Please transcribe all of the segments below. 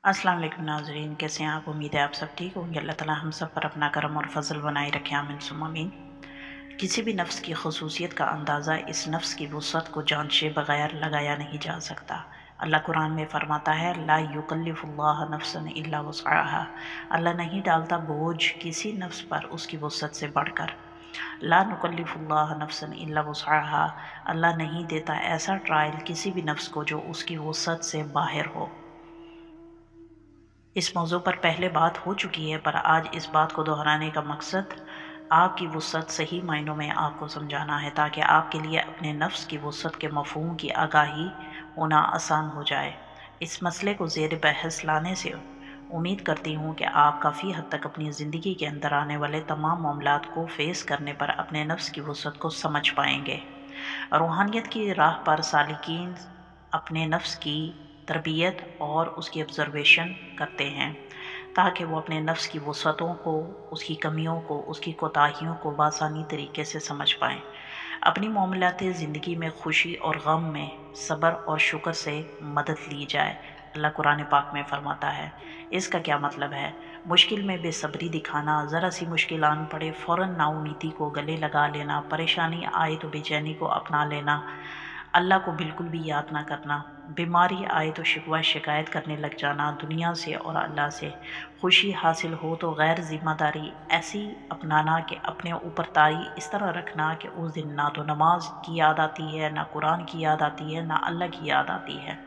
अस्सलाम वालेकुम नाज़रीन, कैसे हैं आप? उम्मीद है आप सब ठीक होंगे। अल्लाह ताला हम सब पर अपना करम और फजल बनाए रखे, आमीन सुम्मा आमीन। किसी भी नफ्स की खसूसियत का अंदाज़ा इस नफ्स की वुसअत को जांचे बगैर लगाया नहीं जा सकता। अल्लाह कुरान में फरमाता है, ला युकल्लिफुल्लाह नफ्सन इल्ला वुसअहा। अल्लाह नहीं डालता बोझ किसी नफ्स पर उसकी वुसअत से बढ़कर। ला नुकल्लिफुल्लाह नफ्सन इल्ला वुसअहा। अल्लाह नहीं देता ऐसा ट्रायल किसी भी नफ्स को जो उसकी वुसअत से बाहर हो। इस मौजू पर पहले बात हो चुकी है, पर आज इस बात को दोहराने का मकसद आपकी वुसअत सही मायनों में आपको समझाना है, ताकि आपके लिए अपने नफ्स की वुसअत के मफ़हूम की आगाही होना आसान हो जाए। इस मसले को ज़ेर बहस लाने से उम्मीद करती हूँ कि आप काफ़ी हद तक अपनी ज़िंदगी के अंदर आने वाले तमाम मामलात को फ़ेस करने पर अपने नफ्स की वुसअत को समझ पाएंगे। रूहानियत की राह पर सालिकीन अपने नफ्स की तरबियत और उसकी ऑब्ज़र्वेशन करते हैं, ताकि वो अपने नफ्स की वसअतों को, उसकी कमियों को, उसकी कोताहियों को बासानी तरीके से समझ पाएँ। अपनी मामलाती ज़िंदगी में खुशी और गम में सब्र और शुक्र से मदद ली जाए। अल्लाह कुरान पाक में फ़रमाता है। इसका क्या मतलब है? मुश्किल में बेसब्री दिखाना, ज़रा सी मुश्किल आन पड़े फ़ौरन नाउमीदी को गले लगा लेना, परेशानी आए तो बेचैनी को अपना लेना, अल्लाह को बिल्कुल भी याद ना करना, बीमारी आए तो शिकवा शिकायत करने लग जाना दुनिया से और अल्लाह से, खुशी हासिल हो तो गैर ज़िम्मेदारी ऐसी अपनाना कि अपने ऊपर तारी इस तरह रखना कि उस दिन ना तो नमाज की याद आती है, ना कुरान की याद आती है, ना अल्लाह की याद आती है।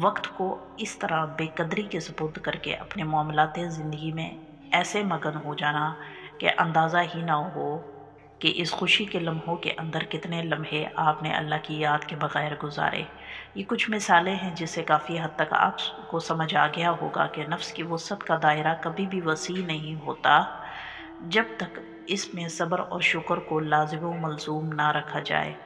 वक्त को इस तरह बेकदरी के सुपुर्द करके अपने मामलाते ज़िंदगी में ऐसे मगन हो जाना कि अंदाज़ा ही ना हो कि इस खुशी के लम्हों के अंदर कितने लम्हे आपने अल्लाह की याद के बग़ैर गुजारे। ये कुछ मिसालें हैं जिससे काफ़ी हद तक आपको समझ आ गया होगा कि नफ्स की वुसअत का दायरा कभी भी वसी नहीं होता जब तक इसमें सब्र और शुक्र को लाज़िम व मलज़ूम ना रखा जाए।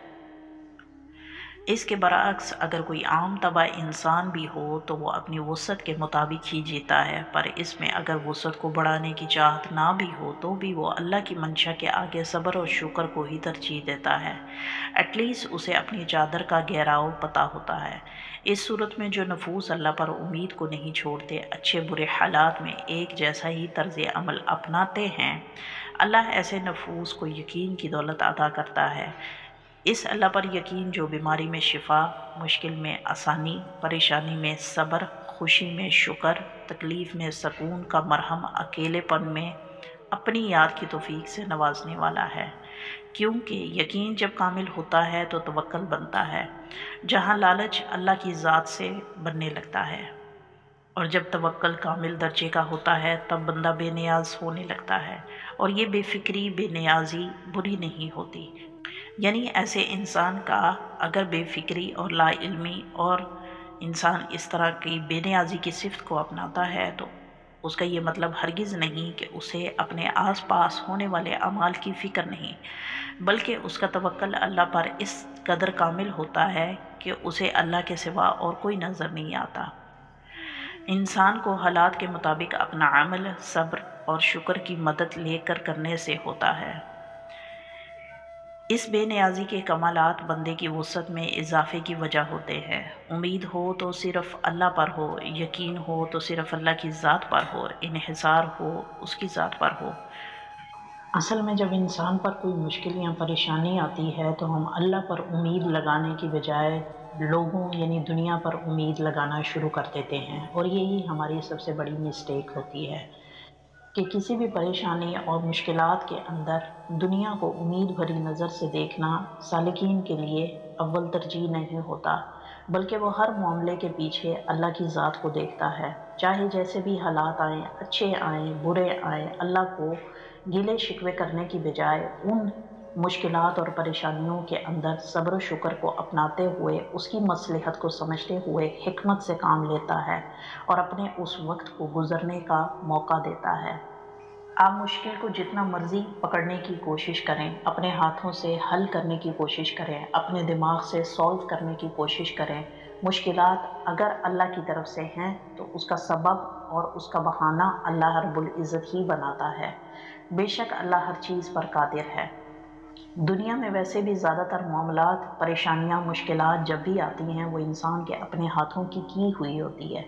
इसके बरअक्स अगर कोई आम तबा इंसान भी हो तो वो अपनी वुसअत के मुताबिक ही जीता है, पर इसमें अगर वुसअत को बढ़ाने की चाहत ना भी हो तो भी वो अल्लाह की मंशा के आगे सब्र और शुक्र को ही तरजीह देता है। एटलीस्ट उसे अपनी चादर का गहराव पता होता है। इस सूरत में जो नफूस अल्लाह पर उम्मीद को नहीं छोड़ते, अच्छे बुरे हालात में एक जैसा ही तर्ज अमल अपनाते हैं, अल्लाह ऐसे नफूस को यकीन की दौलत अता करता है। इस अल्लाह पर यकीन जो बीमारी में शिफा, मुश्किल में आसानी, परेशानी में सब्र, खुशी में शुक्र, तकलीफ़ में सकून का मरहम, अकेलेपन में अपनी याद की तौफीक से नवाजने वाला है। क्योंकि यकीन जब कामिल होता है तो तवक्कल बनता है, जहाँ लालच अल्लाह की ज़ात से बनने लगता है, और जब तवक्कल कामिल दर्जे का होता है तब बंदा बेनियाज होने लगता है। और ये बेफिक्री, बेनियाजी बुरी नहीं होती। यानी ऐसे इंसान का अगर बेफिक्री और लाइल्मी और इंसान इस तरह की बेनियाजी की सिफ़त को अपनाता है तो उसका ये मतलब हरगिज़ नहीं कि उसे अपने आस पास होने वाले अमाल की फ़िक्र नहीं, बल्कि उसका तवक्ल अल्लाह पर इस कदर कामिल होता है कि उसे अल्लाह के सिवा और कोई नज़र नहीं आता। इंसान को हालात के मुताबिक अपना अमल सब्र और शुक्र की मदद लेकर करने से होता है। इस बेनियाज़ी के कमालात बंदे की वुसअत में इजाफ़े की वजह होते हैं। उम्मीद हो तो सिर्फ़ अल्लाह पर हो, यकीन हो तो सिर्फ़ अल्लाह की ज़ात पर हो, इन्हिसार हो उसकी ज़ात पर हो। असल में जब इंसान पर कोई मुश्किल या परेशानी आती है तो हम अल्लाह पर उम्मीद लगाने की बजाय लोगों यानी दुनिया पर उम्मीद लगाना शुरू कर देते हैं, और यही हमारी सबसे बड़ी मिस्टेक होती है कि किसी भी परेशानी और मुश्किलात के अंदर दुनिया को उम्मीद भरी नज़र से देखना सालिकीन के लिए अव्वल तरजीह नहीं होता, बल्कि वो हर मामले के पीछे अल्लाह की ज़ात को देखता है। चाहे जैसे भी हालात आएँ, अच्छे आएँ, बुरे आएँ, अल्लाह को गिले शिकवे करने की बजाय उन मुश्किलात और परेशानियों के अंदर सब्र शुक्र को अपनाते हुए, उसकी मसलहत को समझते हुए हिकमत से काम लेता है और अपने उस वक्त को गुज़रने का मौका देता है। आप मुश्किल को जितना मर्ज़ी पकड़ने की कोशिश करें, अपने हाथों से हल करने की कोशिश करें, अपने दिमाग से सॉल्व करने की कोशिश करें, मुश्किलात अगर अल्लाह की तरफ से हैं तो उसका सबब और उसका बहाना अल्लाह रब्बुल इज़्ज़त ही बनाता है। बेशक अल्लाह हर चीज़ पर कादिर है। दुनिया में वैसे भी ज़्यादातर मामलात, परेशानियाँ, मुश्किलात जब भी आती हैं वो इंसान के अपने हाथों की हुई होती है।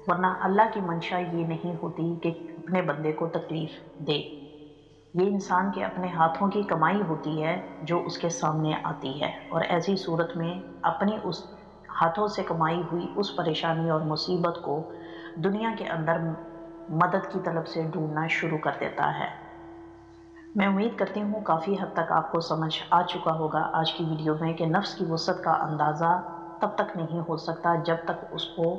ورنہ اللہ کی منشا یہ نہیں ہوتی کہ اپنے بندے کو تکلیف دے۔ یہ انسان کے اپنے ہاتھوں کی کمائی ہوتی ہے جو اس کے سامنے آتی ہے، اور ایسی صورت میں اپنی اس ہاتھوں سے کمائی ہوئی اس پریشانی اور مصیبت کو دنیا کے اندر مدد کی طلب سے ڈھونڈنا شروع کر دیتا ہے۔ میں امید کرتی ہوں کافی حد تک آپ کو سمجھ آ چکا ہوگا آج کی ویڈیو میں کہ نفس کی وسعت کا اندازہ تب تک نہیں ہو سکتا جب تک اس کو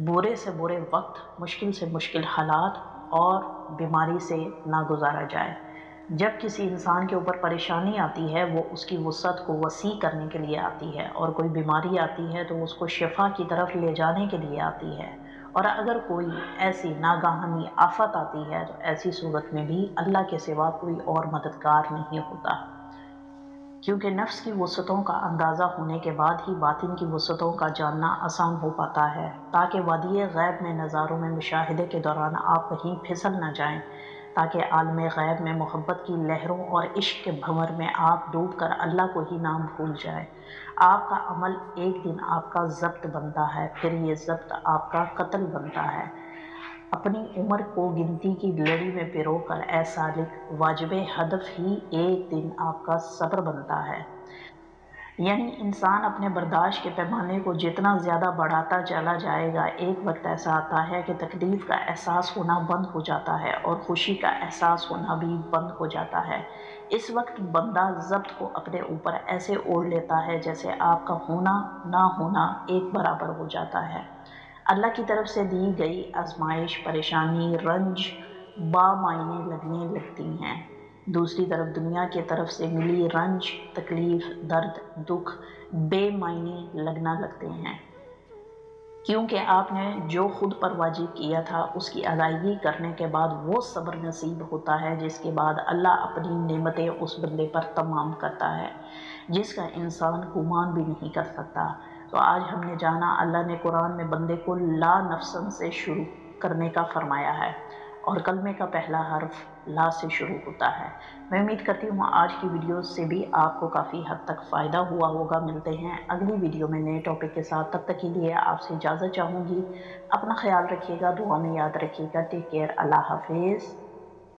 برے سے برے وقت، مشکل سے مشکل حالات اور بیماری سے نہ گزارا جائے۔ جب کسی انسان کے اوپر پریشانی آتی ہے وہ اس کی وسعت کو وسیع کرنے کے لیے آتی ہے، اور کوئی بیماری آتی ہے تو اس کو شفا کی طرف لے جانے کے لیے آتی ہے، اور اگر کوئی ایسی ناگہانی آفت آتی ہے تو ایسی صورت میں بھی اللہ کے سوا کوئی اور مددگار نہیں ہوتا، کیونکہ نفس کی وسعتوں کا اندازہ ہونے کے بعد ہی باطن کی وسعتوں کا جاننا آسان ہو پاتا ہے، تاکہ وادی غیب میں نظاروں میں مشاہدے کے دوران آپ کہیں پھسل نہ جائیں، تاکہ عالم غیب میں محبت کی لہروں اور عشق کے بھنور میں آپ ڈوب کر اللہ کو ہی نام بھول جائیں۔ آپ کا عمل ایک دن آپ کا ضبط بنتا ہے، پھر یہ ضبط آپ کا قتل بنتا ہے۔ اپنی عمر کو گنتی کی لڑی میں پرو کر اے سالک، واجب ہدف ہی ایک دن آپ کا صبر بنتا ہے۔ یعنی انسان اپنے برداشت کے پیمانے کو جتنا زیادہ بڑھاتا چلا جائے گا، ایک وقت ایسا آتا ہے کہ تکلیف کا احساس ہونا بند ہو جاتا ہے اور خوشی کا احساس ہونا بھی بند ہو جاتا ہے۔ اس وقت بندہ ضبط کو اپنے اوپر ایسے اوڑھ لیتا ہے جیسے آپ کا ہونا نہ ہونا ایک برابر ہو جاتا ہے۔ اللہ کی طرف سے دی گئی آزمائش، پریشانی، رنج بامعنی لگنے لگتی ہیں، دوسری طرف دنیا کی طرف سے ملی رنج، تکلیف، درد، دکھ بے معنی لگنا لگتے ہیں، کیونکہ آپ نے جو خود پر واجب کیا تھا اس کی ادائیگی کرنے کے بعد وہ صبر نصیب ہوتا ہے جس کے بعد اللہ اپنی نعمتیں اس بندے پر تمام کرتا ہے، جس کا انسان گمان بھی نہیں کر سکتا۔ تو آج ہم نے جانا اللہ نے قرآن میں بندے کو لا نفسن سے شروع کرنے کا فرمایا ہے، اور کلمے کا پہلا حرف لا سے شروع ہوتا ہے۔ میں امید کرتی ہوں آج کی ویڈیو سے بھی آپ کو کافی حد تک فائدہ ہوا ہوگا۔ ملتے ہیں اگلی ویڈیو میں نئے ٹاپک کے ساتھ، تب تک کے لیے آپ سے اجازت چاہوں گی۔ اپنا خیال رکھیے گا، دعا میں یاد رکھیے گا۔ ٹیک کیئر، اللہ حافظ۔